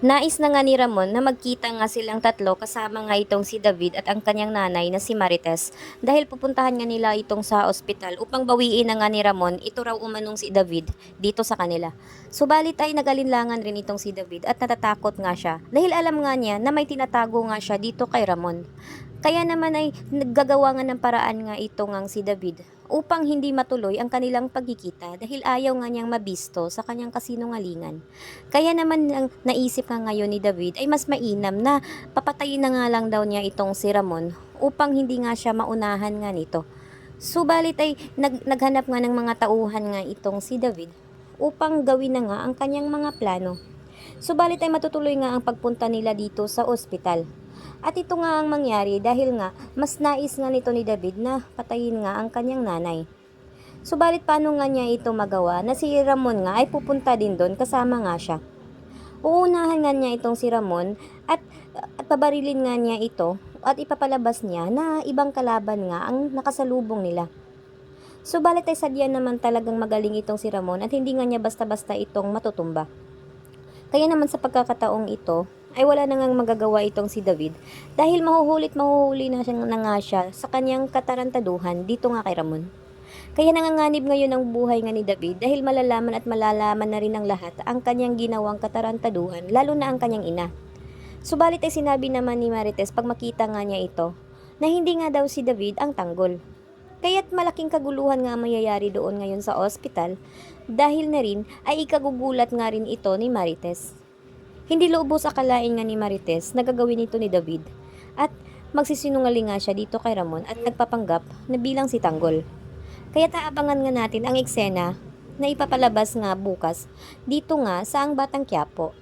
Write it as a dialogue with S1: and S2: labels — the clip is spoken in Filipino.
S1: Nais na nga ni Ramon na magkita nga silang tatlo kasama nga itong si David at ang kanyang nanay na si Marites dahil pupuntahan nga nila itong sa ospital upang bawiin na nga ni Ramon ito raw umanong si David dito sa kanila. Subalit ay nagalinlangan rin itong si David at natatakot nga siya dahil alam nga niya na may tinatago nga siya dito kay Ramon. Kaya naman ay naggagawa nga ng paraan nga ito ngang si David upang hindi matuloy ang kanilang pagkikita dahil ayaw nga niyang mabisto sa kanyang kasinungalingan. Kaya naman ang naisip nga ngayon ni David ay mas mainam na papatayin na nga lang daw niya itong si Ramon upang hindi nga siya maunahan nga nito. Subalit ay naghanap nga ng mga tauhan nga itong si David upang gawin na nga ang kanyang mga plano. Subalit ay matutuloy nga ang pagpunta nila dito sa ospital. At ito nga ang mangyari dahil nga mas nais nga nito ni David na patayin nga ang kanyang nanay. Subalit paano nga niya ito magawa na si Ramon nga ay pupunta din doon kasama nga siya. Uunahan nga niya itong si Ramon at pabarilin nga niya ito at ipapalabas niya na ibang kalaban nga ang nakasalubong nila. Subalit ay sadya naman talagang magaling itong si Ramon at hindi nga niya basta-basta itong matutumba. Kaya naman sa pagkakataong ito, ay wala na ngang magagawa itong si David dahil mahuhuli na nga siya sa kanyang katarantaduhan dito nga kay Ramon. Kaya nanganganib ngayon ang buhay nga ni David dahil malalaman na rin ng lahat ang kanyang ginawang katarantaduhan lalo na ang kanyang ina. Subalit ay sinabi naman ni Marites pag makita nga niya ito na hindi nga daw si David ang tanggol. Kaya't malaking kaguluhan nga mayayari doon ngayon sa ospital dahil na rin ay ikagugulat nga rin ito ni Marites. Hindi lubos akalain nga ni Marites na gagawin ito ni David at magsisinungaling nga siya dito kay Ramon at nagpapanggap na bilang si Tanggol. Kaya taabangan nga natin ang eksena na ipapalabas nga bukas dito nga sa Ang Batang Quiapo.